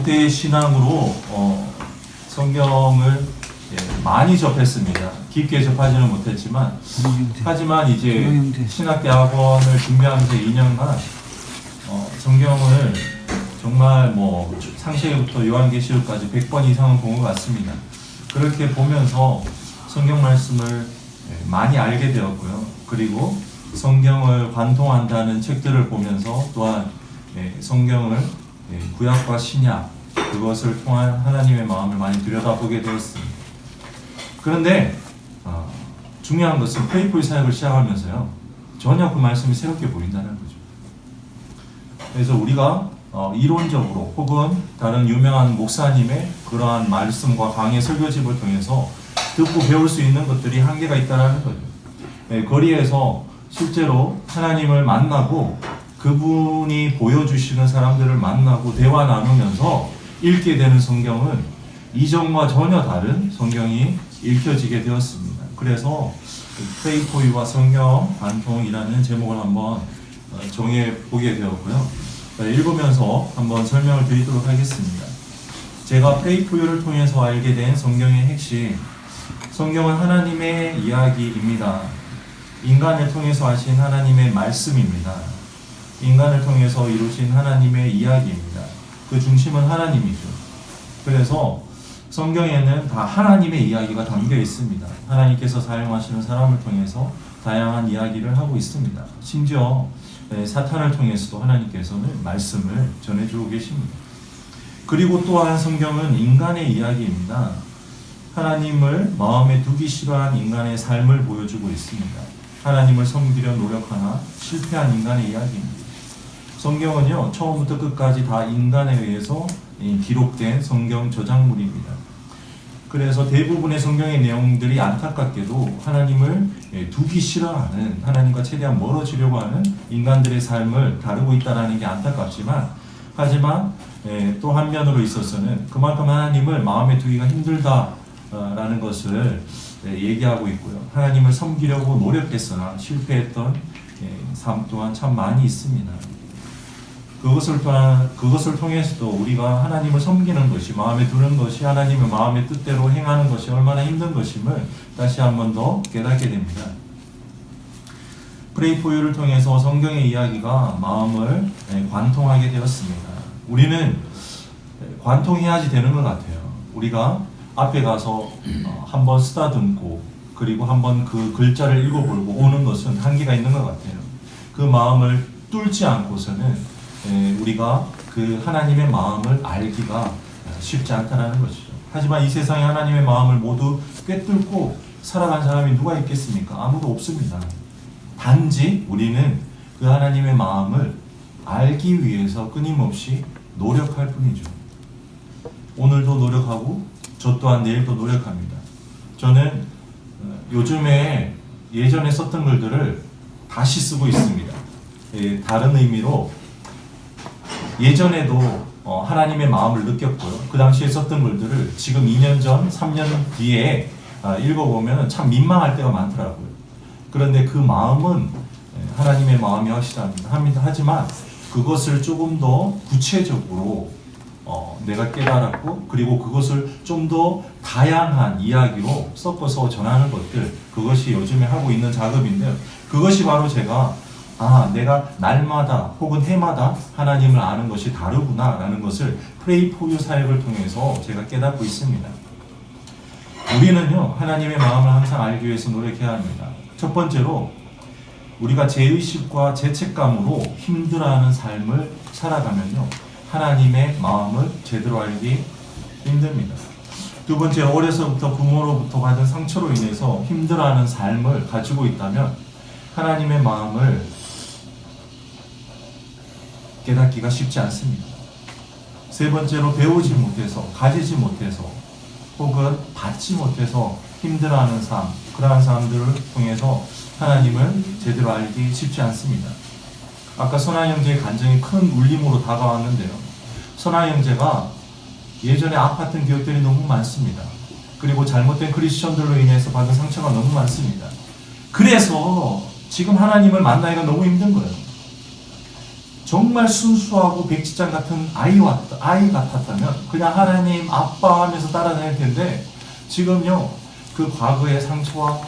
독대 신앙으로 성경을 많이 접했습니다. 깊게 접하지는 못했지만, 하지만 이제 신학대학원을 준비하면서 2년간 성경을 정말 뭐 창세기부터 요한계시록까지 100번 이상은 본 것 같습니다. 그렇게 보면서 성경 말씀을 많이 알게 되었고요. 그리고 성경을 관통한다는 책들을 보면서 또한 성경을 구약과 신약 그것을 통한 하나님의 마음을 많이 들여다보게 되었습니다. 그런데 중요한 것은 페이포의 사역을 시작하면서요, 전혀 그 말씀이 새롭게 보인다는 거죠. 그래서 우리가 이론적으로 혹은 다른 유명한 목사님의 그러한 말씀과 강의 설교집을 통해서 듣고 배울 수 있는 것들이 한계가 있다는 거죠. 거리에서 실제로 하나님을 만나고 그분이 보여주시는 사람들을 만나고 대화 나누면서 읽게 되는 성경은 이전과 전혀 다른 성경이 읽혀지게 되었습니다. 그래서 페이포유와 성경 관통이라는 제목을 한번 정해보게 되었고요. 읽으면서 한번 설명을 드리도록 하겠습니다. 제가 페이포유를 통해서 알게 된 성경의 핵심, 성경은 하나님의 이야기입니다. 인간을 통해서 하신 하나님의 말씀입니다. 인간을 통해서 이루신 하나님의 이야기입니다. 그 중심은 하나님이죠. 그래서 성경에는 다 하나님의 이야기가 담겨 있습니다. 하나님께서 사용하시는 사람을 통해서 다양한 이야기를 하고 있습니다. 심지어 사탄을 통해서도 하나님께서는 말씀을 전해주고 계십니다. 그리고 또한 성경은 인간의 이야기입니다. 하나님을 마음에 두기 싫어한 인간의 삶을 보여주고 있습니다. 하나님을 섬기려 노력하나 실패한 인간의 이야기입니다. 성경은요, 처음부터 끝까지 다 인간에 의해서 기록된 성경 저작물입니다. 그래서 대부분의 성경의 내용들이 안타깝게도 하나님을 두기 싫어하는, 하나님과 최대한 멀어지려고 하는 인간들의 삶을 다루고 있다는 게 안타깝지만, 하지만 또 한면으로 있어서는 그만큼 하나님을 마음에 두기가 힘들다라는 것을 얘기하고 있고요. 하나님을 섬기려고 노력했으나 실패했던 삶 또한 참 많이 있습니다. 그것을 통해서도 우리가 하나님을 섬기는 것이, 마음에 두는 것이, 하나님의 마음의 뜻대로 행하는 것이 얼마나 힘든 것임을 다시 한 번 더 깨닫게 됩니다. Pray for You를 통해서 성경의 이야기가 마음을 관통하게 되었습니다. 우리는 관통해야지 되는 것 같아요. 우리가 앞에 가서 한번 쓰다듬고 그리고 한번 그 글자를 읽어보고 오는 것은 한계가 있는 것 같아요. 그 마음을 뚫지 않고서는 우리가 그 하나님의 마음을 알기가 쉽지 않다는 것이죠. 하지만 이 세상에 하나님의 마음을 모두 꿰뚫고 살아간 사람이 누가 있겠습니까? 아무도 없습니다. 단지 우리는 그 하나님의 마음을 알기 위해서 끊임없이 노력할 뿐이죠. 오늘도 노력하고 저 또한 내일도 노력합니다. 저는 요즘에 예전에 썼던 글들을 다시 쓰고 있습니다. 다른 의미로 예전에도 하나님의 마음을 느꼈고요. 그 당시에 썼던 글들을 지금 2년 전, 3년 뒤에 읽어보면 참 민망할 때가 많더라고요. 그런데 그 마음은 하나님의 마음이 합니다. 하지만 그것을 조금 더 구체적으로 내가 깨달았고, 그리고 그것을 좀 더 다양한 이야기로 섞어서 전하는 것들, 그것이 요즘에 하고 있는 작업인데요. 그것이 바로 제가 내가 날마다 혹은 해마다 하나님을 아는 것이 다르구나 라는 것을 Pray for You 사역을 통해서 제가 깨닫고 있습니다. 우리는요, 하나님의 마음을 항상 알기 위해서 노력해야 합니다. 첫 번째로 우리가 죄의식과 죄책감으로 힘들어하는 삶을 살아가면요, 하나님의 마음을 제대로 알기 힘듭니다. 두 번째, 어려서부터 부모로부터 받은 상처로 인해서 힘들어하는 삶을 가지고 있다면 하나님의 마음을 깨닫기가 쉽지 않습니다. 세 번째로, 배우지 못해서, 가지지 못해서, 혹은 받지 못해서 힘들어하는 삶, 그러한 사람들을 통해서 하나님을 제대로 알기 쉽지 않습니다. 아까 선아 형제의 간증이 큰 울림으로 다가왔는데요. 선아 형제가 예전에 아팠던 기억들이 너무 많습니다. 그리고 잘못된 크리스천들로 인해서 받은 상처가 너무 많습니다. 그래서 지금 하나님을 만나기가 너무 힘든 거예요. 정말 순수하고 백지장 같은 아이 같았다면 그냥 하나님 아빠 하면서 따라다닐 텐데, 지금요 그 과거의 상처와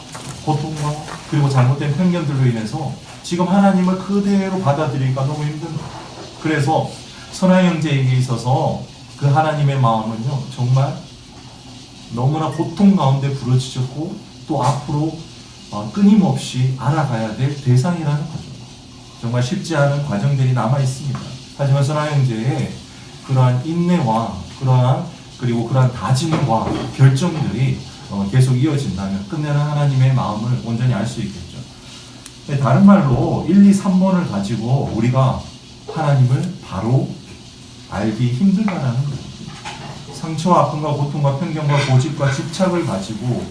고통과 그리고 잘못된 편견들로 인해서 지금 하나님을 그대로 받아들이기가 너무 힘든 거예요. 그래서 선한 형제에게 있어서 그 하나님의 마음은요 정말 너무나 고통 가운데 부르짖었고 또 앞으로 끊임없이 알아가야 될 대상이라는 거죠. 정말 쉽지 않은 과정들이 남아 있습니다. 하지만 선한 형제의 그러한 인내와 그리고 그러한 다짐과 결정들이 계속 이어진다면 끝내는 하나님의 마음을 온전히 알 수 있겠죠. 다른 말로 1, 2, 3번을 가지고 우리가 하나님을 바로 알기 힘들다라는 거예요. 상처와 아픔과 고통과 편견과 고집과 집착을 가지고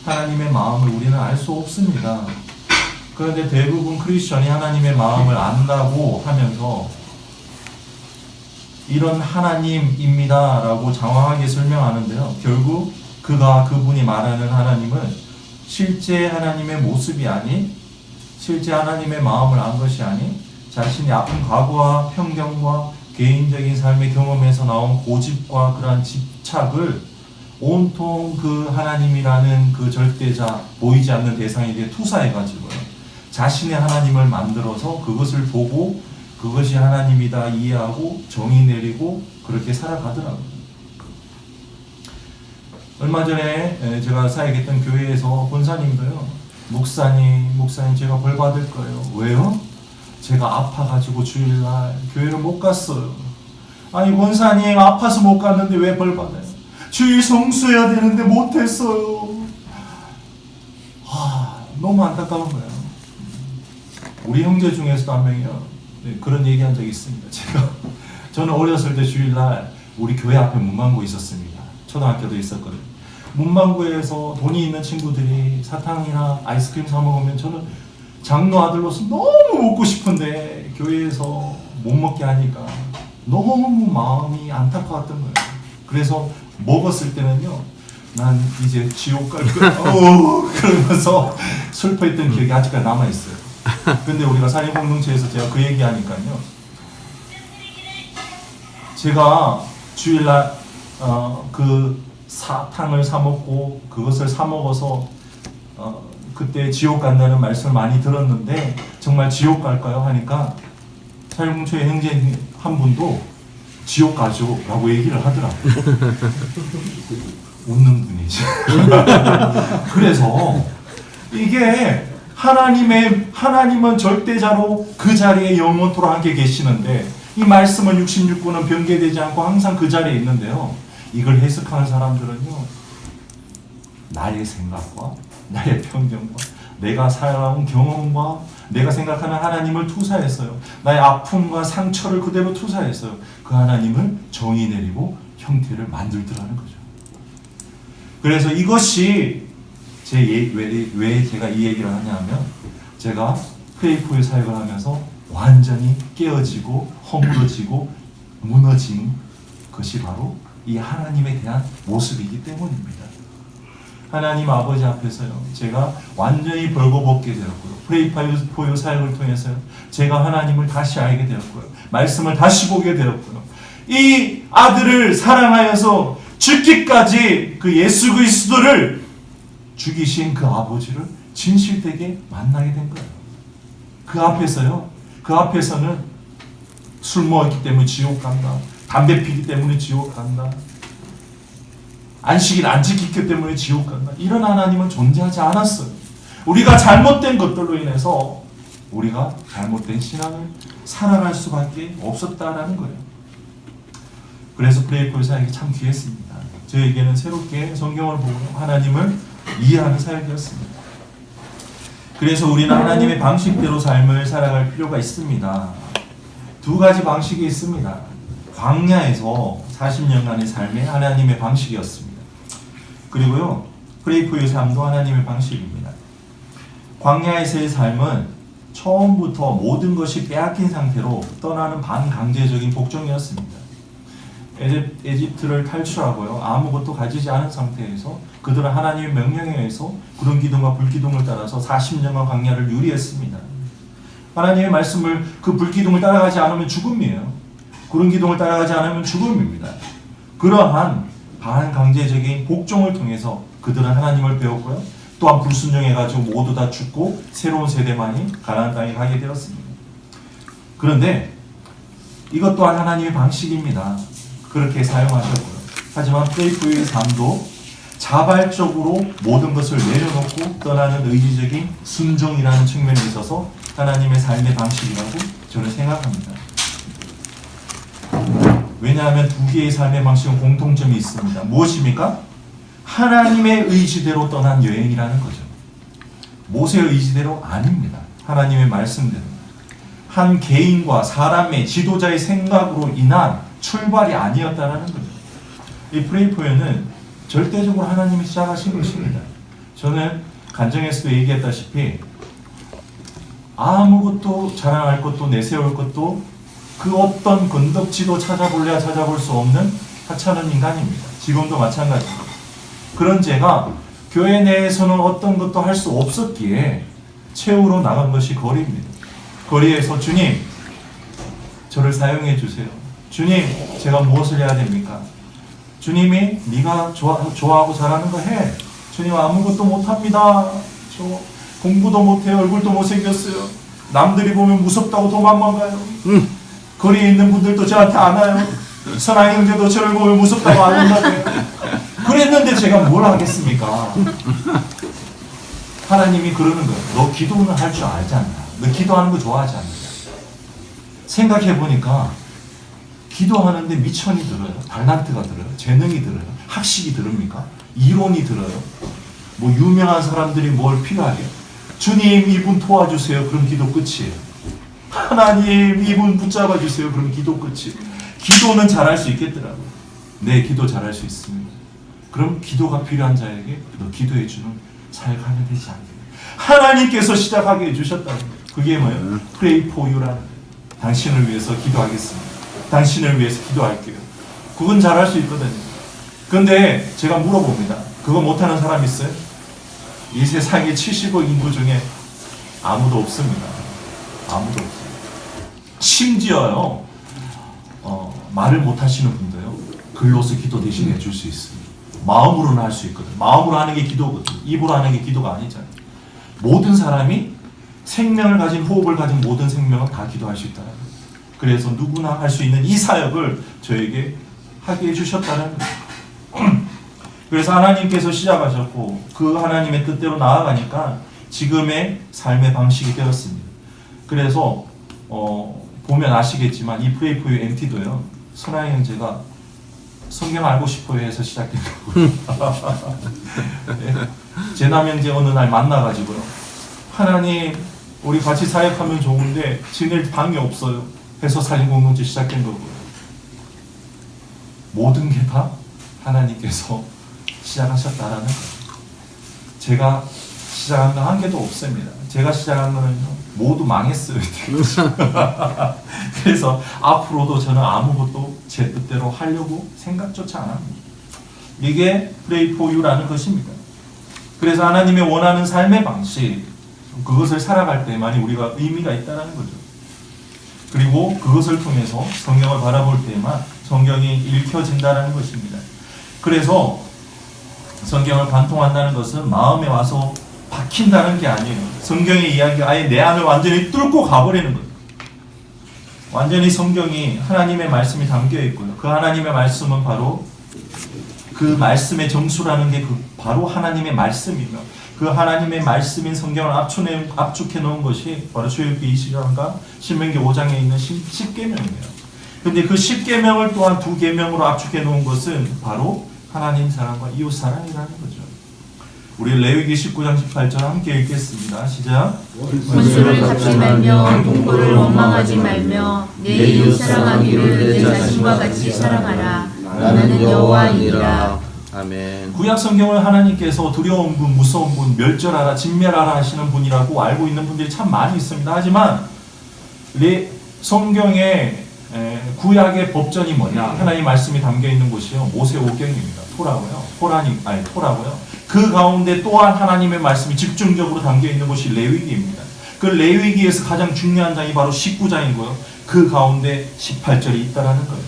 하나님의 마음을 우리는 알 수 없습니다. 그런데 대부분 크리스천이 하나님의 마음을 안다고 하면서 이런 하나님입니다 라고 장황하게 설명하는데요. 결국 그분이 말하는 하나님은 실제 하나님의 모습이 아닌, 실제 하나님의 마음을 안 것이 아닌 자신의 아픈 과거와 편견과 개인적인 삶의 경험에서 나온 고집과 그러한 집착을 온통 그 하나님이라는 그 절대자, 보이지 않는 대상에게 투사해가지고요, 자신의 하나님을 만들어서 그것을 보고 그것이 하나님이다 이해하고 정의 내리고 그렇게 살아가더라고요. 얼마 전에 제가 사역했던 교회에서 권사님도요, 목사님 제가 벌 받을 거예요. 왜요? 제가 아파가지고 주일날 교회를 못 갔어요. 아니 권사님 아파서 못 갔는데 왜 벌 받아요? 주일 성수해야 되는데 못했어요. 너무 안타까운 거예요. 우리 형제 중에서도 한 명이요, 그런 얘기한 적이 있습니다. 저는 어렸을 때 주일날 우리 교회 앞에 문방구 있었습니다. 초등학교도 있었거든요. 문방구에서 돈이 있는 친구들이 사탕이나 아이스크림 사 먹으면 저는 장로 아들로서 너무 먹고 싶은데 교회에서 못 먹게 하니까 너무 마음이 안타까웠던 거예요. 그래서 먹었을 때는요, 난 이제 지옥 갈 거야 그러면서 슬퍼했던 기억이 아직까지 남아있어요. 근데 우리가 사립공동체에서 제가 그 얘기하니까요, 제가 주일날 그 사탕을 사 먹고 그것을 사 먹어서 그때 지옥 간다는 말씀을 많이 들었는데 정말 지옥 갈까요? 하니까 사립공동체 형제 한 분도 지옥 가죠 라고 얘기를 하더라고요. 웃는 분이지. 그래서 이게 하나님은 절대자로 그 자리에 영원토록 함께 계시는데, 이 말씀은 66권은 변개되지 않고 항상 그 자리에 있는데요, 이걸 해석하는 사람들은요, 나의 생각과 나의 편견과 내가 살아온 경험과 내가 생각하는 하나님을 투사했어요. 나의 아픔과 상처를 그대로 투사했어요. 그 하나님을 정의 내리고 형태를 만들더라는 거죠. 그래서 이것이 왜 제가 이 얘기를 하냐면, 제가 프레이포의 사역을 하면서 완전히 깨어지고 허물어지고 무너진 것이 바로 이 하나님에 대한 모습이기 때문입니다. 하나님 아버지 앞에서요, 제가 완전히 벌거벗게 되었고요, 프레이포의 사역을 통해서요, 제가 하나님을 다시 알게 되었고요, 말씀을 다시 보게 되었고요, 이 아들을 사랑하여서 죽기까지 그 예수 그리스도를 죽이신 그 아버지를 진실되게 만나게 된 거예요. 그 앞에서는 술 먹었기 때문에 지옥 간다, 담배 피기 때문에 지옥 간다, 안식일 안 지키기 때문에 지옥 간다, 이런 하나님은 존재하지 않았어요. 우리가 잘못된 것들로 인해서 우리가 잘못된 신앙을 살아갈 수밖에 없었다라는 거예요. 그래서 프레이포의 사역이 참 귀했습니다. 저에게는 새롭게 성경을 보고 하나님을 이해하는 사역이었습니다. 그래서 우리는 하나님의 방식대로 삶을 살아갈 필요가 있습니다. 두 가지 방식이 있습니다. 광야에서 40년간의 삶이 하나님의 방식이었습니다. 그리고요, 프레이포의 삶도 하나님의 방식입니다. 광야에서의 삶은 처음부터 모든 것이 빼앗긴 상태로 떠나는 반강제적인 복종이었습니다. 에집트를 탈출하고요, 아무것도 가지지 않은 상태에서 그들은 하나님의 명령에 의해서 구름 기둥과 불 기둥을 따라서 40년간 광야를 유리했습니다. 하나님의 말씀을 그 불기둥을 따라가지 않으면 죽음이에요. 구름 기둥을 따라가지 않으면 죽음입니다. 그러한 반강제적인 복종을 통해서 그들은 하나님을 배웠고요. 또한 불순종해가지고 모두 다 죽고 새로운 세대만이 가나안 땅에 가게 되었습니다. 그런데 이것 또한 하나님의 방식입니다. 그렇게 사용하셨고요. 하지만 프레이프의 삶도 자발적으로 모든 것을 내려놓고 떠나는 의지적인 순종이라는 측면에 있어서 하나님의 삶의 방식이라고 저는 생각합니다. 왜냐하면 두 개의 삶의 방식은 공통점이 있습니다. 무엇입니까? 하나님의 의지대로 떠난 여행이라는 거죠. 모세의 의지대로 아닙니다. 하나님의 말씀대로. 한 개인과 사람의 지도자의 생각으로 인한 출발이 아니었다는 거죠. 이 프레이포에는 절대적으로 하나님이 시작하신 것입니다. 저는 간증에서도 얘기했다시피 아무것도 자랑할 것도 내세울 것도 그 어떤 건덕지도 찾아볼래야 찾아볼 수 없는 하찮은 인간입니다. 지금도 마찬가지입니다. 그런 제가 교회 내에서는 어떤 것도 할 수 없었기에 최후로 나간 것이 거리입니다. 거리에서 주님, 저를 사용해 주세요. 주님, 제가 무엇을 해야 됩니까? 주님이 네가 좋아하고 잘하는 거 해. 주님 아무것도 못합니다. 저 공부도 못해요. 얼굴도 못생겼어요. 남들이 보면 무섭다고 도망만 가요. 거리에 있는 분들도 저한테 안 와요. 선아 형제도 저를 보면 무섭다고 안 온다고요. 그랬는데 제가 뭘 하겠습니까? 하나님이 그러는 거예요. 너 기도는 할 줄 알지 않나? 너 기도하는 거 좋아하지 않느냐? 생각해보니까 기도하는데 미천이 들어요. 달란트가 들어요. 재능이 들어요. 학식이 들습니까? 이론이 들어요. 뭐 유명한 사람들이 뭘 필요하게? 주님 이분 도와주세요. 그럼 기도 끝이에요. 하나님 이분 붙잡아 주세요. 그럼 기도 끝이에요. 기도는 잘할 수 있겠더라고요. 네, 기도 잘할 수 있습니다. 그럼 기도가 필요한 자에게 너 기도해 주는 자가 하면 되지 않겠냐. 하나님께서 시작하게 해주셨다는 거예요. 그게 뭐예요? Pray for you라는 거예요. 당신을 위해서 기도하겠습니다. 당신을 위해서 기도할게요. 그건 잘할 수 있거든요. 그런데 제가 물어봅니다. 그거 못하는 사람 있어요? 이 세상에 70억 인구 중에 아무도 없습니다. 아무도 없어요. 심지어요, 말을 못하시는 분도요, 글로서 기도 대신 해줄 수 있습니다. 마음으로는 할 수 있거든요. 마음으로 하는 게 기도거든요. 입으로 하는 게 기도가 아니잖아요. 모든 사람이 생명을 가진, 호흡을 가진 모든 생명은 다 기도할 수 있다는 거예요. 그래서 누구나 할 수 있는 이 사역을 저에게 하게 해주셨다는 거예요. 그래서 하나님께서 시작하셨고 그 하나님의 뜻대로 나아가니까 지금의 삶의 방식이 되었습니다. 그래서 보면 아시겠지만 이 Pray for You MT도요, 선아의 형제가 성경 알고 싶어요 해서 시작된 거고요. 네. 제남 형제 어느 날 만나가지고요, 하나님 우리 같이 사역하면 좋은데 지낼 방이 없어요 해서 살림공동체 시작된 거고요. 모든 게 다 하나님께서 시작하셨다라는 거예요. 제가 시작한 거 한 개도 없습니다. 제가 시작한 거는 모두 망했어요. 그래서 앞으로도 저는 아무것도 제 뜻대로 하려고 생각조차 안 합니다. 이게 Pray for You라는 것입니다. 그래서 하나님의 원하는 삶의 방식, 그것을 살아갈 때만이 우리가 의미가 있다는 거죠. 그리고 그것을 통해서 성경을 바라볼 때만 성경이 읽혀진다는 것입니다. 그래서 성경을 관통한다는 것은 마음에 와서 박힌다는 게 아니에요. 성경의 이야기가 아예 내 안을 완전히 뚫고 가버리는 거예요. 완전히 성경이 하나님의 말씀이 담겨 있고요. 그 하나님의 말씀은 바로 그 말씀의 정수라는 게 바로 하나님의 말씀이며, 그 하나님의 말씀인 성경을 압축해 놓은 것이 바로 출애굽기 20장과 신명기 5장에 있는 10계명이에요. 근데 그 10계명을 또한 2계명으로 압축해 놓은 것은 바로 하나님 사랑과 이웃 사랑이라는 거죠. 우리 레위기 19장 18절 함께 읽겠습니다. 시작. 원수를 갚지 말며 동거를 원망하지 말며 내 이웃 사랑하기를 내 자신과 같이 사랑하라. 나는 여호와이니라. 아멘. 구약 성경을 하나님께서 두려운 분, 무서운 분, 멸절하라, 진멸하라 하시는 분이라고 알고 있는 분들이 참 많이 있습니다. 하지만 성경의 구약의 법전이 뭐냐? 하나님 말씀이 담겨 있는 곳이요, 모세오경입니다. 토라고요. 그 가운데 또한 하나님의 말씀이 집중적으로 담겨 있는 곳이 레위기입니다. 그 레위기에서 가장 중요한 장이 바로 19장이고요. 그 가운데 18절이 있다라는 거예요.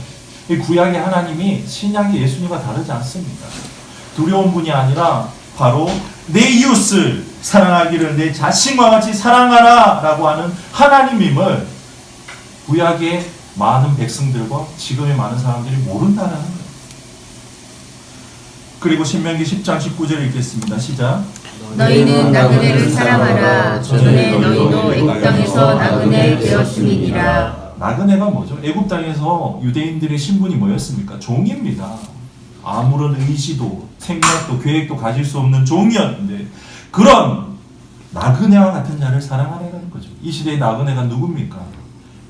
이 구약의 하나님이 신약의 예수님과 다르지 않습니다. 두려운 분이 아니라 바로 내 이웃을 사랑하기를 내 자신과 같이 사랑하라 라고 하는 하나님임을 구약의 많은 백성들과 지금의 많은 사람들이 모른다는 거예요. 그리고 신명기 10장 19절 읽겠습니다. 시작. 너희는 나그네를 사랑하라. 전에 너희도 애굽 땅에서 나그네 되었음이니라. 나그네가 뭐죠? 애굽 땅에서 유대인들의 신분이 뭐였습니까? 종입니다. 아무런 의지도 생각도 계획도 가질 수 없는 종이었는데 그런 나그네와 같은 자를 사랑하라는 거죠. 이 시대의 나그네가 누굽니까?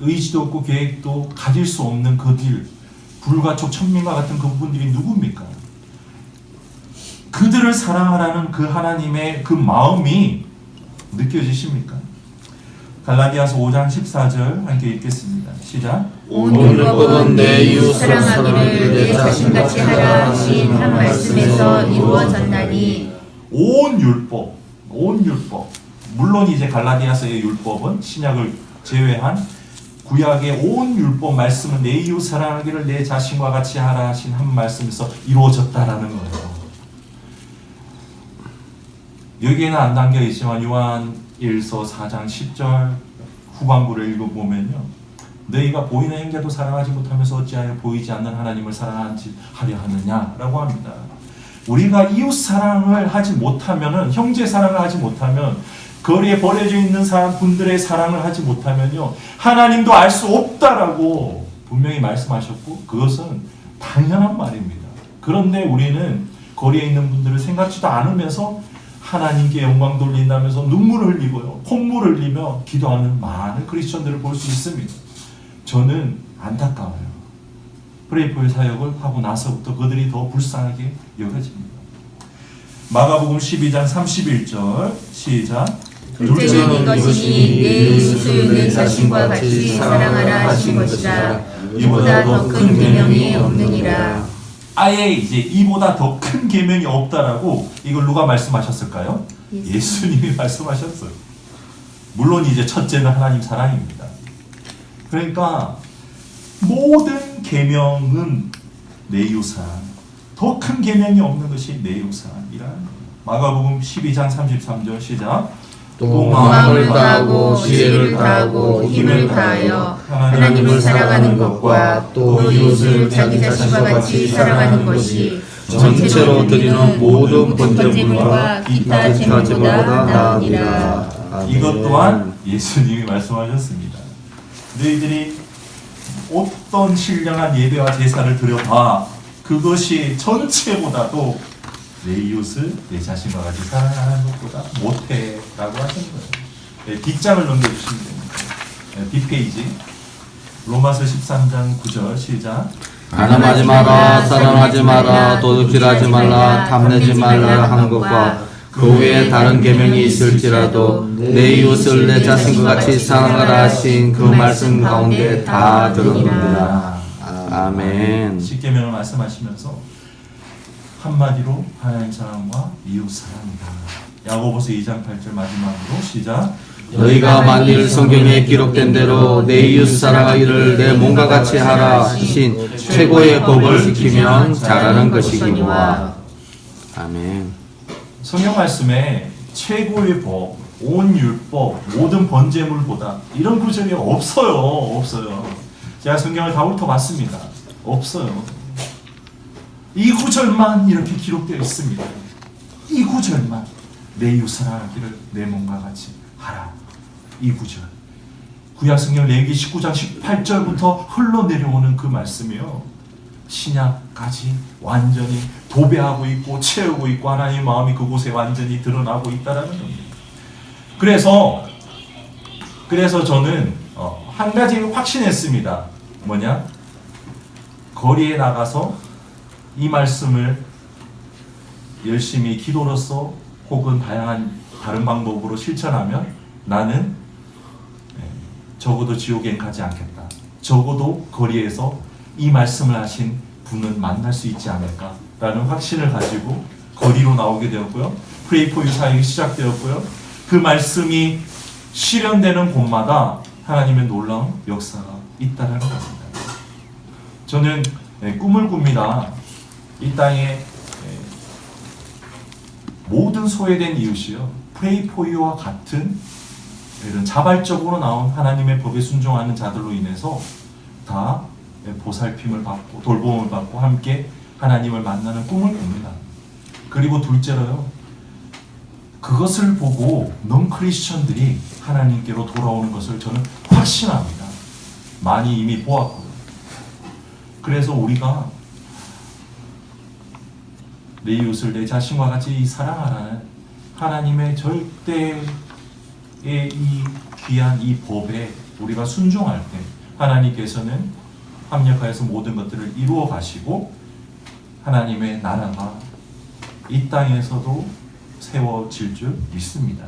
의지도 없고 계획도 가질 수 없는 그들, 불가촉 천민과 같은 그분들이 누굽니까? 그들을 사랑하라는 그 하나님의 그 마음이 느껴지십니까? 갈라디아서 5장 14절 함께 읽겠습니다. 시작. 온 율법은 내 이웃 사랑하기를 내 자신같이 하라 하신 한 말씀에서 이루어졌나니. 온 율법. 물론 이제 갈라디아서의 율법은 신약을 제외한 구약의 온 율법 말씀은 내 이웃 사랑하기를 내 자신과 같이 하라 하신 한 말씀에서 이루어졌다라는 거예요. 여기에는 안 담겨 있지만 요한일서 4장 10절 후반부를 읽어보면요, 너희가 보이는 형제도 사랑하지 못하면서 어찌하여 보이지 않는 하나님을 사랑하려 하느냐라고 합니다. 우리가 이웃 사랑을 하지 못하면은, 형제 사랑을 하지 못하면, 거리에 버려져 있는 분들의 사랑을 하지 못하면요, 하나님도 알 수 없다라고 분명히 말씀하셨고, 그것은 당연한 말입니다. 그런데 우리는 거리에 있는 분들을 생각지도 않으면서 하나님께 영광 돌린다면서 눈물을 흘리고요, 콧물을 흘리며 기도하는 많은 크리스천들을 볼 수 있습니다. 저는 안타까워요. 프레이포의 사역을 하고 나서부터 그들이 더 불쌍하게 여겨집니다. 마가복음 12장 31절 시작. 둘째는 이것이니 내 이웃을 내 자신과 같이 사랑하라 하신 것이라. 이보다 더 큰 계명이 없느니라. 아예 이제 이보다 더 큰 계명이 없다라고 이걸 누가 말씀하셨을까요? 예수님이 말씀하셨어요. 물론 이제 첫째는 하나님 사랑입니다. 그러니까 모든 계명은 내 이웃 사랑, 더 큰 계명이 없는 것이 내 이웃 사랑이라는 거예요. 마가복음 12장 33절 시작. 또 마음을 다하고 지혜를 다하고 힘을 다하여 하나님을 사랑하는 것과 또 이웃을 자기 자신과 같이 사랑하는 것이 전체로 드리는 모든 번제물과 기타 제물보다 나으니라. 이것 또한 예수님이 말씀하셨습니다. 너희들이 어떤 신령한 예배와 제사를 드려봐, 그것이 전체보다도 내 이웃을 내 자신과 같이 사랑하는 것보다 못해 라고 하신 거예요. 네, 뒷장을 넘겨주시면 됩니다. 네, 뒷페이지 로마서 13장 9절 시작. 가늠하지 마라, 사랑하지 마라, 도둑질하지 말라, 탐내지 말라 한 것과 그 외에 다른 계명이 있을지라도 내 이웃을 내 자신과 같이 사랑하라 하신 그 말씀 가운데 다 들었느니라. 아멘. 10계명을 말씀하시면서 한마디로 하나님 사랑과 이웃 사랑이다. 야고보서 2장 8절 마지막으로 시작. 너희가 만일 성경에 기록된 대로 내 이웃 사랑하기를 내 몸과 같이 하라 하신 최고의 법을 지키면 잘하는 것이기와. 아멘. 성경 말씀에 최고의 법, 온 율법, 모든 번제물보다 이런 구절이 없어요. 제가 성경을 다 훑어봤습니다. 없어요. 이 구절만 이렇게 기록되어 있습니다. 이 구절만, 내 이웃 사랑하기를 내 몸과 같이 하라. 이 구절. 구약 성경 레위기 19장 18절부터 흘러내려오는 그 말씀이요, 신약까지 완전히 도배하고 있고 채우고 있고 하나님의 마음이 그곳에 완전히 드러나고 있다라는 겁니다. 그래서 저는 한 가지 확신했습니다. 뭐냐? 거리에 나가서 이 말씀을 열심히 기도로서 혹은 다양한 다른 방법으로 실천하면 나는 적어도 지옥엔 가지 않겠다. 적어도 거리에서 이 말씀을 하신 분은 만날 수 있지 않을까라는 확신을 가지고 거리로 나오게 되었고요. 프레이 포 유 사역이 시작되었고요. 그 말씀이 실현되는 곳마다 하나님의 놀라운 역사가 있다는 것입니다. 저는 꿈을 꿉니다. 이 땅에 모든 소외된 이웃이요, Pray for You와 같은 이런 자발적으로 나온 하나님의 법에 순종하는 자들로 인해서 다 보살핌을 받고 돌봄을 받고 함께 하나님을 만나는 꿈을 꿉니다. 그리고 둘째로요, 그것을 보고 넌 크리스천들이 하나님께로 돌아오는 것을 저는 확신합니다. 많이 이미 보았고요. 그래서 우리가 내 이웃을 내 자신과 같이 사랑하라는 하나님의 절대의 이 귀한 이 법에 우리가 순종할 때 하나님께서는 합력하여서 모든 것들을 이루어 가시고 하나님의 나라가 이 땅에서도 세워질 줄 믿습니다.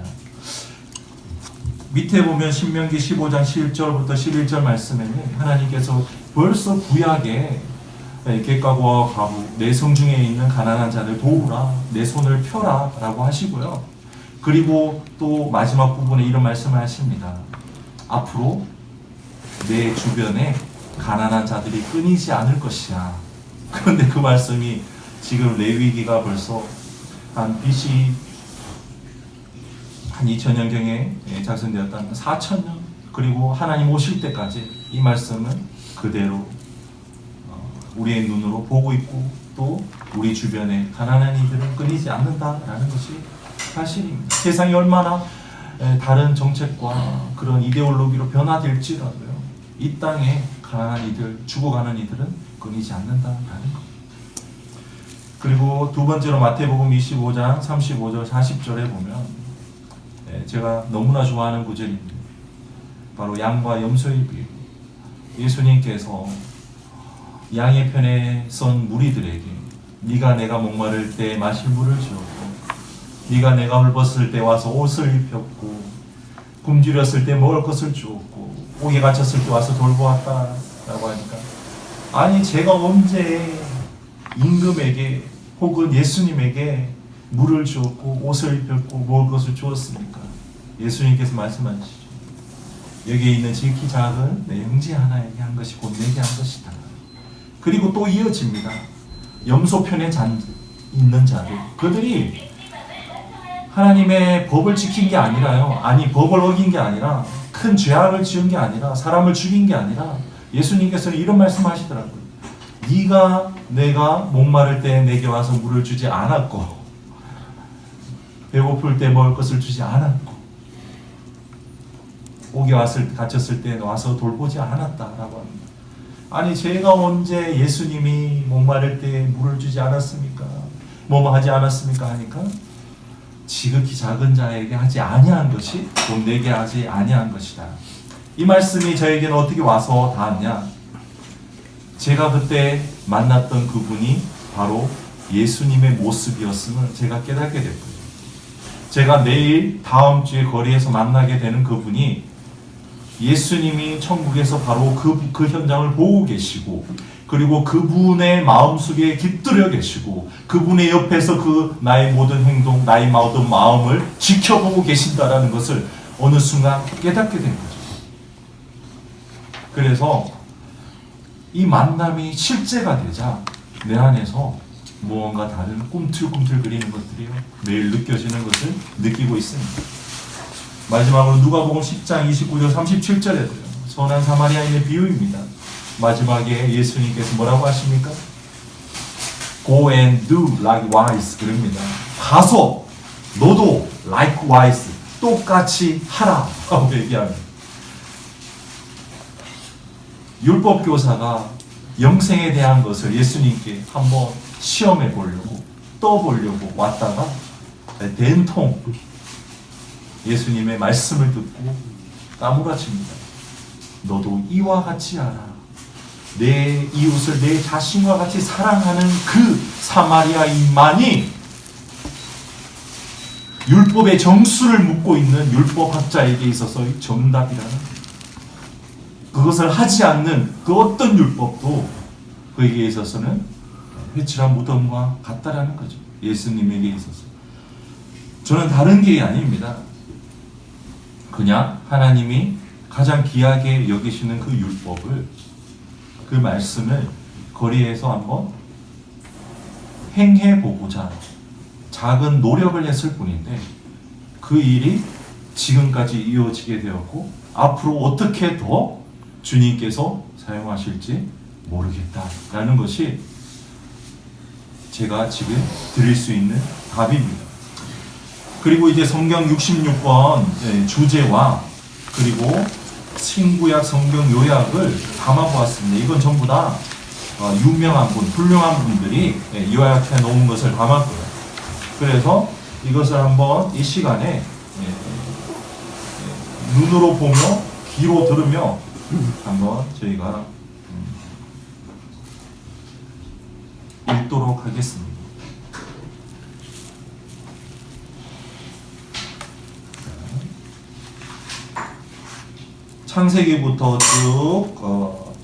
밑에 보면 신명기 15장 11절부터 11절 말씀에는 하나님께서 벌써 구약에 객가구와 과부, 내 성중에 있는 가난한 자들 도우라, 내 손을 펴라 라고 하시고요. 그리고 또 마지막 부분에 이런 말씀을 하십니다. 앞으로 내 주변에 가난한 자들이 끊이지 않을 것이야. 그런데 그 말씀이 지금 레위기가 벌써 한 BC 한 2000년경에 작성되었다는 4000년, 그리고 하나님 오실 때까지 이 말씀은 그대로 우리의 눈으로 보고 있고 또 우리 주변에 가난한 이들은 끊이지 않는다라는 것이 사실입니다. 세상이 얼마나 다른 정책과 그런 이데올로기로 변화될지라도요, 이 땅에 가난한 이들, 죽어가는 이들은 끊이지 않는다라는 것. 그리고 두 번째로 마태복음 25장 35절 40절에 보면 제가 너무나 좋아하는 구절입니다. 바로 양과 염소의 비유. 예수님께서 양의 편에 선 무리들에게 네가 내가 목마를 때 마실 물을 주었고 네가 내가 헐벗을 때 와서 옷을 입혔고 굶주렸을 때 먹을 것을 주었고 옥에 갇혔을 때 와서 돌보았다 라고 하니까, 아니 제가 언제 임금에게 혹은 예수님에게 물을 주었고 옷을 입혔고 먹을 것을 주었습니까? 예수님께서 말씀하시죠. 여기에 있는 지극히 작은 내 형제 하나에게 한 것이 곧 내게 한 것이다. 그리고 또 이어집니다. 염소편에 있는 자들, 그들이 하나님의 법을 지킨 게 아니라요, 아니 법을 어긴 게 아니라 큰 죄악을 지은 게 아니라 사람을 죽인 게 아니라 예수님께서는 이런 말씀하시더라고요. 네가 내가 목마를 때 내게 와서 물을 주지 않았고 배고플 때 먹을 것을 주지 않았고 옥에 갇혔을 때 와서 돌보지 않았다라고 합니다. 아니 제가 언제 예수님이 목마를 때 물을 주지 않았습니까? 뭐뭐 하지 않았습니까? 하니까 지극히 작은 자에게 하지 아니한 것이 곧 내게 하지 아니한 것이다. 이 말씀이 저에게는 어떻게 와서 닿았냐? 제가 그때 만났던 그분이 바로 예수님의 모습이었음을 제가 깨닫게 됐고요. 제가 내일 다음 주에 거리에서 만나게 되는 그분이 예수님이 천국에서 바로 그 현장을 보고 계시고, 그리고 그분의 마음속에 깃들여 계시고 그분의 옆에서 그 나의 모든 행동, 나의 모든 마음을 지켜보고 계신다라는 것을 어느 순간 깨닫게 된 거죠. 그래서 이 만남이 실제가 되자 내 안에서 무언가 다른 꿈틀꿈틀거리는 것들이요, 매일 느껴지는 것을 느끼고 있습니다. 마지막으로 누가복음 10장 29절 37절에도요, 선한 사마리아인의 비유입니다. 마지막에 예수님께서 뭐라고 하십니까? Go and do likewise 그럽니다. 가서 너도 likewise 똑같이 하라 라고 얘기합니다. 율법 교사가 영생에 대한 것을 예수님께 한번 시험해 보려고 떠보려고 왔다가 된통 예수님의 말씀을 듣고 까무라칩니다. 너도 이와 같이 하라. 내 이웃을 내 자신과 같이 사랑하는 그 사마리아인만이 율법의 정수를 묻고 있는 율법학자에게 있어서의 정답이라는, 그것을 하지 않는 그 어떤 율법도 그에게 있어서는 회칠한 무덤과 같다라는 거죠. 예수님에게 있어서. 저는 다른 게 아닙니다. 그냥 하나님이 가장 귀하게 여기시는 그 율법을, 그 말씀을 거리에서 한번 행해보고자 작은 노력을 했을 뿐인데 그 일이 지금까지 이어지게 되었고 앞으로 어떻게 더 주님께서 사용하실지 모르겠다라는 것이 제가 지금 드릴 수 있는 답입니다. 그리고 이제 성경 66권 주제와 그리고 신구약 성경 요약을 담아보았습니다. 이건 전부 다 유명한 분, 훌륭한 분들이 요약해 놓은 것을 담았고요. 그래서 이것을 한번 이 시간에 눈으로 보며 귀로 들으며 한번 저희가 읽도록 하겠습니다. 창세기부터 쭉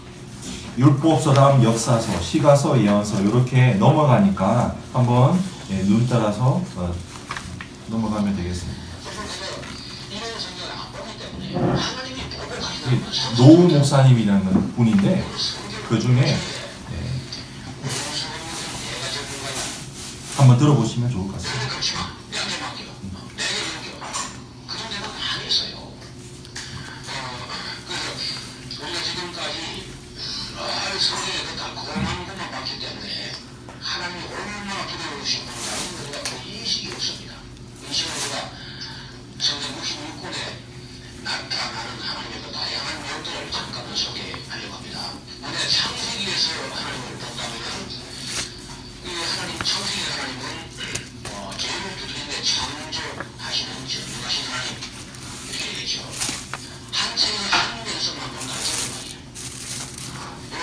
율법서 다음 역사서, 시가서, 예언서 이렇게 넘어가니까 한번 눈 따라서 넘어가면 되겠습니다. 노우 목사님이라는 분인데 그 중에 한번 들어보시면 좋을 것 같습니다. 성경에도 다 고만 것만 봤기 때문에 하나님이 얼마나 두려우신 분이라는 우리가 그 인식이 없습니다. 이 시간에 우리가 성경 66권에 나타나는 하나님의 그 다양한 면들을 잠깐 소개하려고 합니다. 만약 창세기에서 하나님을 본다면 이 하나님, 창세기 하나님은 제일 두드린데 창조하시는 전능하신 하나님 이렇게 얘기죠. 한 책의 한 면서만 본다는 말이에요.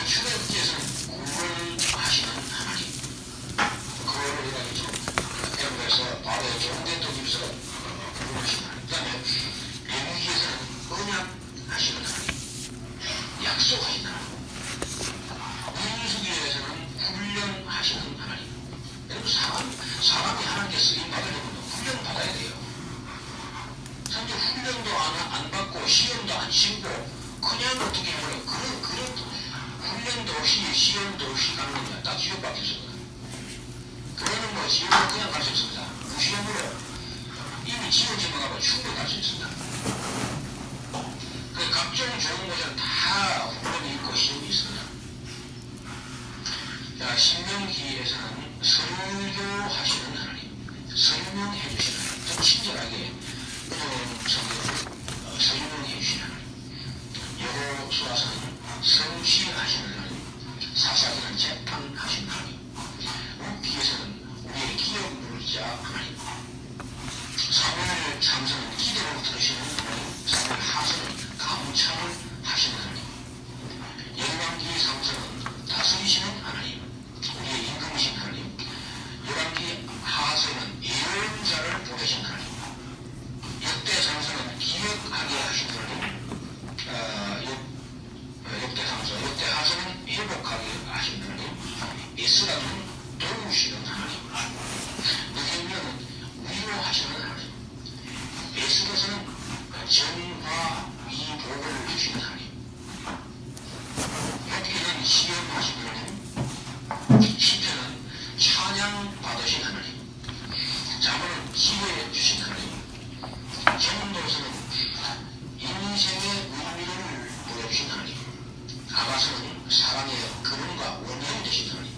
출애굽기에서는 구원하시는 하나님, 그거를 우리가 좀 배우면서 바로의 종된 독립에서 구원하시는 하나님, 그 다음에 레위기에서는 언약하시는 하나님, 약속하시는 하나님, 민수기에서는 훈련하시는 하나님. 그리고 사람이 하나님께 쓰임받으려면 훈련 받아야 돼요. 현재 훈련도 안 받고 시험도 안 치고 그냥 어떻게 해요? 그런 훈련도 없이 시험도 없이 가는 겁니다. 딱 지옥밖에 없습니다. 그거는 뭐 지옥을 그냥 갈 수 없습니다. 그 시험으로 이미 지옥에만 가면 충분히 갈 수 있습니다. 그 각종 좋은 곳에는 다 훈련이 있고 시험이 있습니다. 자, 신명기에서는 설교하시는 하나님, 설명해 주시는 하나님, 좀 친절하게 성경을 설명해 주시는 하나님, 여호수아서는 성취하시는 하나님, 사사기는 재판하시는 하나님, 룻기에서는 우리의 기억 누르자 하나님, 사무엘 상서는 기대로 들으시는 하나님, 사무엘 하서는 감찰을 하시는 하나님, 열왕기 상서는 다스리시는 하나님, 우리의 임금이신 하나님, 열왕기 하서는 예언자를 보내신 하나님, 역대 상서는 기억하게 하시는 하나님, 역대 상서, 역대 하서는 회복하게 하시는 하나님, 에스라는 도우시는 하나님, 느헤미야는 위로하시는 하나님, 에스더서는 정화 위복을 주시는 하나님, 욥기는 시험하시는 하나님, 시편은 찬양 받으신 하나님, 자문은 기회 주신 하나님, 전도서는 인생의 의미를 보여주신 하나님, 아가서는 사랑의 근원과 원형이 되신 하나님,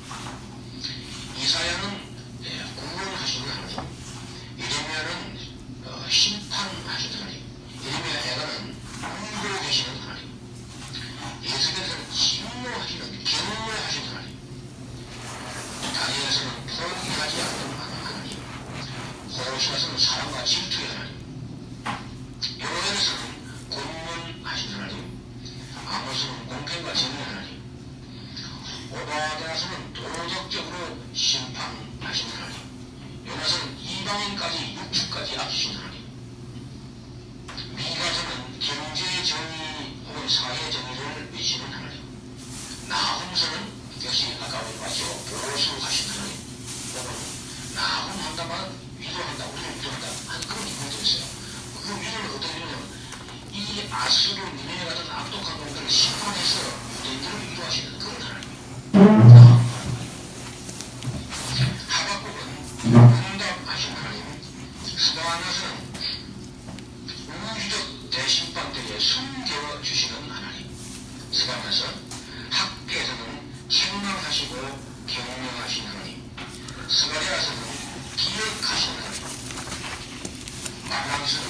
이사야는 구원하시는 하나님, 이레미야는 심판하시는 하나님, 이레미야 애가는 울고 계시는 하나님, 예수께서는 진노하시는, 경노하시는 하나님, 다니엘서는 포기하지 않는 하나님, 호시아서는 이 아수르 니네 같은 악독한 놈들을 심판해서 너희들을 위로하시는 그런 하나님. 하박국은 응답하신 하나님. 스바나서는 우주적 대심판 때에 숨겨 주시는 하나님. 스바나서 학계에서는 책망하시고 경영하신 하나님. 스바리아서는 기억하신 하나님. 말랑서는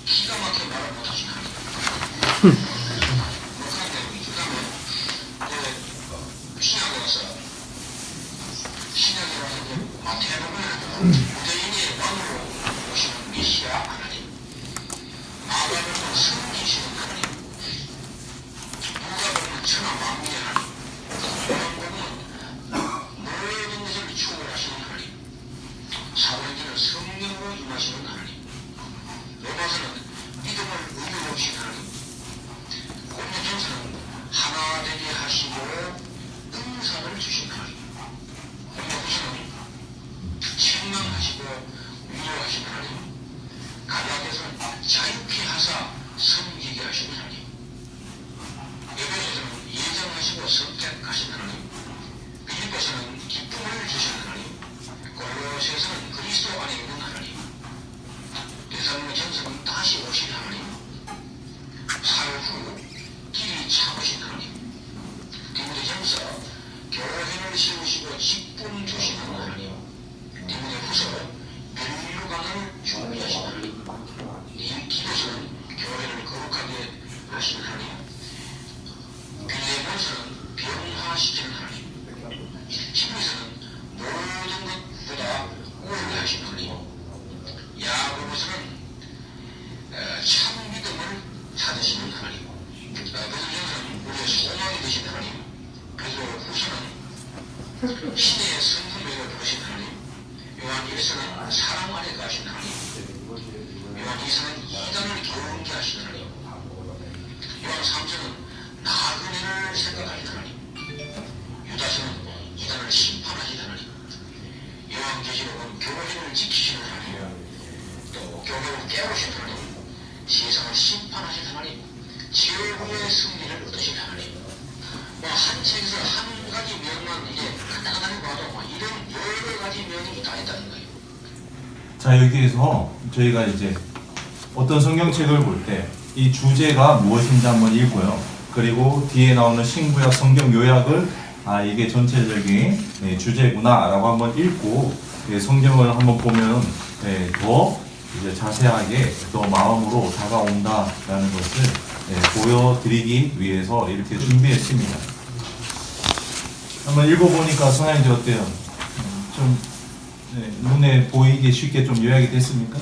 기가 막혀 말을 못하신 하나님. 그런 내용이 그 다음에 신약에 와서 마태복음은 유대인의 왕으로 오시는 메시아 하나님. 마가복음은 승리시는 하나님. 누가복음은 천하 만민의 하나님. 요한복음은 모든 것을 추월하시는 하나님. 사도행전은 성령으로 임하시는 하나님. 로마서는 믿음을 의무로 주신 하나님. 공동전서는 하나 되게 하시고 은사를 주신 하나님. 공동전서는 책망하시고 위로하신 하나님. 갈라디아서는 자유케 하사 섬기게 하신 하나님. 에베소서는 예정하시고 선택하신 하나님. 빌립보서는 기쁨을 주시는 하나님. 골로새서는 그리스도 안에 있는 하나님. 데살로니가전서는 다시 오실 하나님. 살후 길이 참으신 하나님. 디모데전서 교회를 세우시고 직분 주시는 하나님. 디모데후서 멸류관을 준비하신 하나님. 디도서는 교회를 거룩하게 하시는 하나님. 빌레몬서는 변화시키는 하나님. 히브리서는 모든 것보다 우월하게 하신 하나님. 야고보서는 참 믿음을 찾으시는 하나님. 베드로전서는 우리의 소망이 되신 하나님. 베드로후서는 시대의 선구매를 부르신 하나님. 요한 1서는 사랑 안에 가신 하나님. 요한 2서는 이단을 경계 하신 하나님. 요한 3서는 나그네를 생각하신 하나님. 유다서는 이단을 심판하신 하나님. 요한계시록은 교회를 지키시는 하나님. 또 교회를 깨우신 하나님. 세상을 심판하신 하나님. 최후의 승리를 얻으신 하나님. 한 책에서 한 가지 명만 이제 간단하게 봐도 이런 여러 가지 명이 다 있다는 거예요. 자, 여기에서 저희가 이제 어떤 성경책을 볼 때 이 주제가 무엇인지 한번 읽고요. 그리고 뒤에 나오는 신구약 성경 요약을 이게 전체적인 주제구나라고 한번 읽고 성경을 한번 보면 더 이제 자세하게 더 마음으로 다가온다라는 것을 보여드리기 위해서 이렇게 준비했습니다. 한번 읽어보니까 성향이 어때요? 좀 눈에 보이게 쉽게 좀 요약이 됐습니까?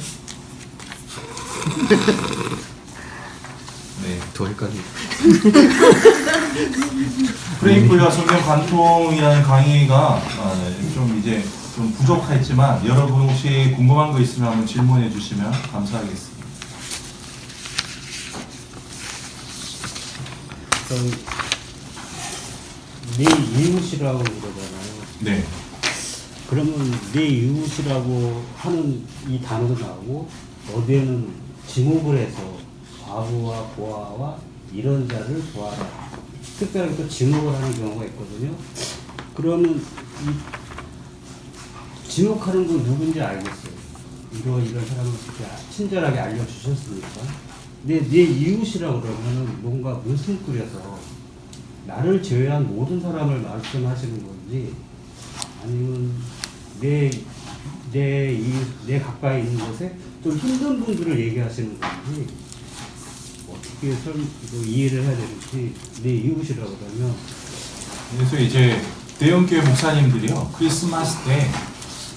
네. 더 헷갈리. 프레임풀과 성경 관통이라는 강의가 좀 이제 좀 부족했지만 여러분 혹시 궁금한 거 있으면 한번 질문해 주시면 감사하겠습니다. 내 이웃이라고 그러잖아요. 네. 그러면 내 이웃이라고 하는 이 단어도 나오고 어디에는 지목을 해서 과부와 고아와 이런 자를 도와라. 특별하게 또 지목을 하는 경우가 있거든요. 그러면 이 지목하는 분 누군지 알겠어요. 이런 사람을 그렇게 친절하게 알려주셨으니까. 근데 내 이웃이라고 그러면은 뭔가 문슴꾸려서 나를 제외한 모든 사람을 말씀하시는 건지 아니면 내 가까이 있는 곳에 좀 힘든 분들을 얘기하시는 건지 어떻게 이해를 해야 되는지 내 이웃이라고 그러면 그래서 이제 대형교회 목사님들이요 크리스마스 때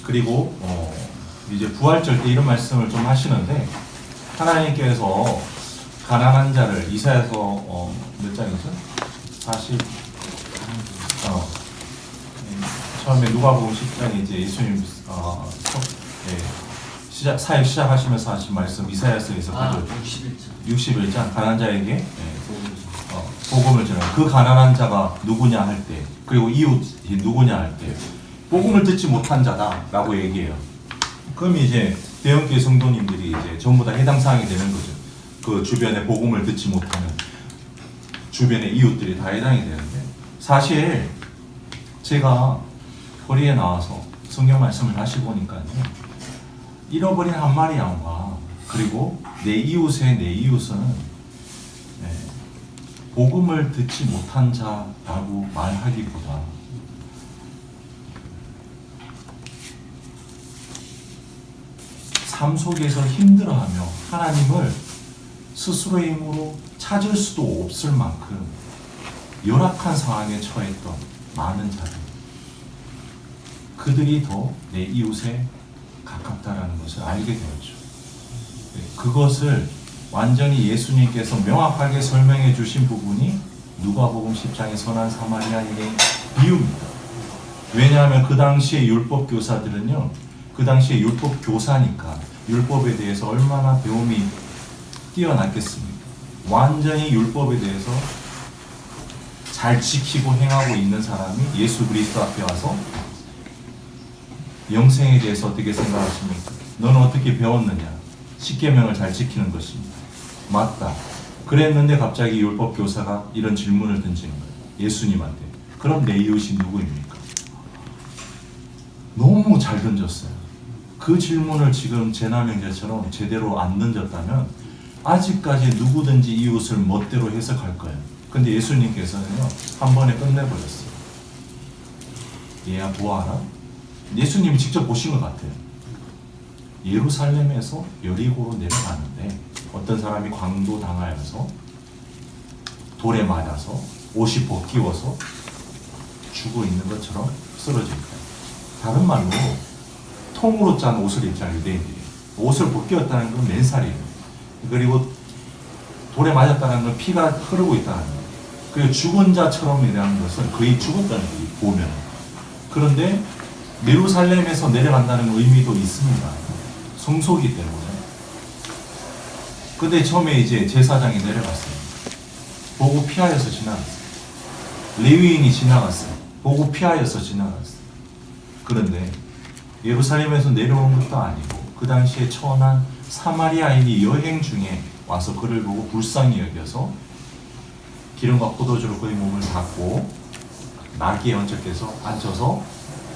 그리고 이제 부활절 때 이런 말씀을 좀 하시는데 하나님께서 가난한 자를 이사야서 몇 장이죠? 40 처음에 누가복음 10장에 이제 예수님 사역 시작하시면서 하신 말씀 이사야서에서 가지고 61장 가난한 자에게 복음을 전하는 그 가난한 자가 누구냐 할 때 그리고 이웃이 누구냐 할 때 복음을 듣지 못한 자다라고 얘기해요. 그럼 이제 대형교회 성도님들이 이제 전부 다 해당 사항이 되는 거죠. 그 주변에 복음을 듣지 못하는 주변의 이웃들이 다 해당이 되는데, 사실 제가 거리에 나와서 성경 말씀을 다시 보니까요, 잃어버린 한 마리 양과 그리고 내 이웃은 복음을 듣지 못한 자라고 말하기보다 삶 속에서 힘들어하며 하나님을 스스로의 힘으로 찾을 수도 없을 만큼 열악한 상황에 처했던 많은 자들, 그들이 더 내 이웃에 가깝다라는 것을 알게 되었죠. 그것을 완전히 예수님께서 명확하게 설명해 주신 부분이 누가복음 10장의 선한 사마리아인의 비유입니다. 왜냐하면 그 당시의 율법 교사들은요, 그 당시에 율법 교사니까 율법에 대해서 얼마나 배움이 뛰어났겠습니까? 완전히 율법에 대해서 잘 지키고 행하고 있는 사람이 예수 그리스도 앞에 와서 영생에 대해서 어떻게 생각하십니까? 너는 어떻게 배웠느냐? 십계명을 잘 지키는 것입니다. 맞다. 그랬는데 갑자기 율법 교사가 이런 질문을 던지는 거예요. 예수님한테. 그럼 내 이웃이 누구입니까? 너무 잘 던졌어요. 그 질문을 지금 제나명제처럼 제대로 안 던졌다면 아직까지 누구든지 이웃을 멋대로 해석할 거예요. 근데 예수님께서는요, 한 번에 끝내버렸어요. 얘야 보아라. 예수님이 직접 보신 것 같아요. 예루살렘에서 여리고로 내려가는데 어떤 사람이 광도 당하여서 돌에 맞아서 옷이 벗기워서 죽어 있는 것처럼 쓰러질 거예요. 다른 말로 통으로 짠 옷을 입잖아요, 유대인들이. 옷을 벗겼다는 건 맨살이에요. 그리고 돌에 맞았다는 건 피가 흐르고 있다는 거예요. 그리고 죽은 자처럼이라는 것은 거의 죽었다는 거예요, 보면. 그런데 예루살렘에서 내려간다는 의미도 있습니다. 성소기 때문에. 근데 처음에 이제 제사장이 내려갔어요. 보고 피하여서 지나갔어요. 레위인이 지나갔어요. 보고 피하여서 지나갔어요. 그런데 예루살렘에서 내려온 것도 아니고 그 당시에 처한 사마리아인이 여행 중에 와서 그를 보고 불쌍히 여겨서 기름과 포도주로 그의 몸을 닦고 나귀에 얹혀서 앉혀서,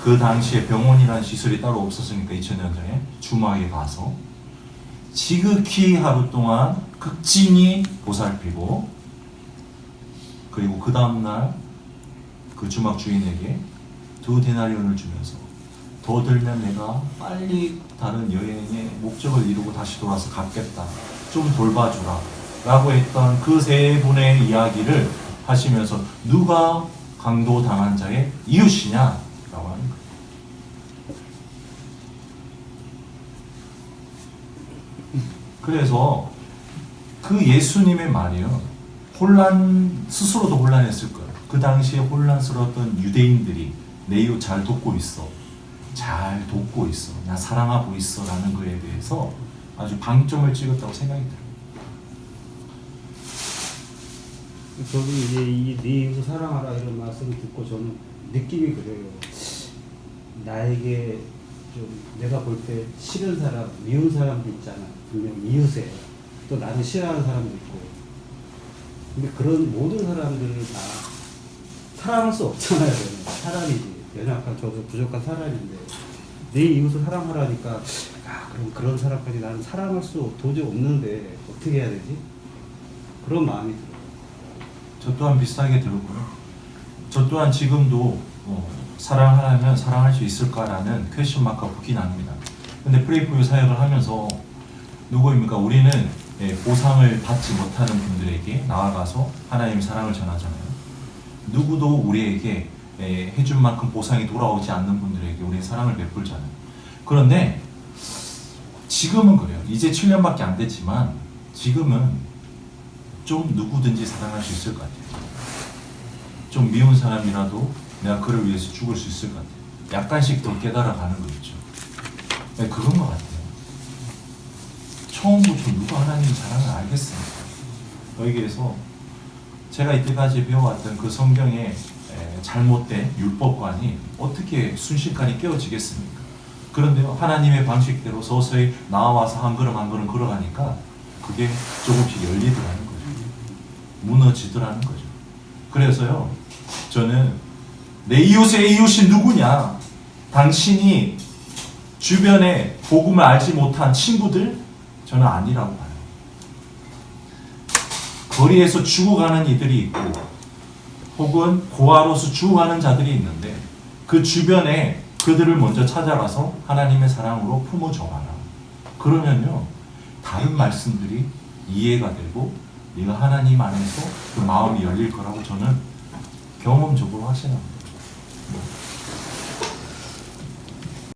그 당시에 병원이라는 시설이 따로 없었으니까 2000년 전에 주막에 가서 지극히 하루 동안 극진히 보살피고, 그리고 그 다음날 그 주막 주인에게 2데나리온을 주면서 더 들면 내가 빨리 다른 여행의 목적을 이루고 다시 돌아서 갚겠다, 좀 돌봐주라 라고 했던 그 세 분의 이야기를 하시면서 누가 강도 당한 자의 이웃이냐 라고 하는 거예요. 그래서 그 예수님의 말이요, 스스로도 혼란했을 거예요. 그 당시에 혼란스러웠던 유대인들이 내 이웃 잘 돕고 있어, 잘 돕고 있어, 나 사랑하고 있어 라는 거에 대해서 아주 방점을 찍었다고 생각이 들어요. 저도 이제 이 네 이웃을 사랑하라 이런 말씀을 듣고 저는 느낌이 그래요. 나에게 좀 내가 볼 때 싫은 사람, 미운 사람도 있잖아. 분명 이웃에. 또 나는 싫어하는 사람도 있고. 근데 그런 모든 사람들을 다 사랑할 수 없잖아요. 저는. 사람이지. 연약한, 저도 부족한 사람인데. 내 이웃을 사랑하라니까, 그럼 그런 사람까지 나는 사랑할 수 도저히 없는데 어떻게 해야 되지? 그런 마음이 들어요. 저 또한 비슷하게 들었고요. 저 또한 지금도 사랑하려면 사랑할 수 있을까라는 퀘스천 마크가 붙긴 합니다. 근데 프레이포유 사역을 하면서 누구입니까? 우리는 보상을 받지 못하는 분들에게 나아가서 하나님의 사랑을 전하잖아요. 누구도 우리에게 해준 만큼 보상이 돌아오지 않는 분들에게 우리는 사랑을 베풀잖아요. 그런데 지금은 그래요. 이제 7년밖에 안 됐지만 지금은 좀 누구든지 사랑할 수 있을 것 같아요. 좀 미운 사람이라도 내가 그를 위해서 죽을 수 있을 것 같아요. 약간씩 더 깨달아가는 거 있죠. 네, 그런 것 같아요. 처음부터 누가 하나님의 사랑을 알겠습니까? 여기에서 제가 이때까지 배워왔던 그 성경의 잘못된 율법관이 어떻게 순식간에 깨어지겠습니까? 그런데 하나님의 방식대로 서서히 나와서 한 걸음 한 걸음 걸어가니까 그게 조금씩 열리더라는 거죠. 무너지더라는 거죠. 그래서요, 저는 내 이웃의 이웃이 누구냐? 당신이 주변에 복음을 알지 못한 친구들? 저는 아니라고 봐요. 거리에서 죽어가는 이들이 있고 혹은 고아로서 죽어가는 자들이 있는데 그 주변에 그들을 먼저 찾아가서 하나님의 사랑으로 품어줘봐라. 그러면요, 다른 말씀들이 이해가 되고 네가 하나님 안에서 그 마음이 열릴 거라고 저는 경험적으로 확신합니다.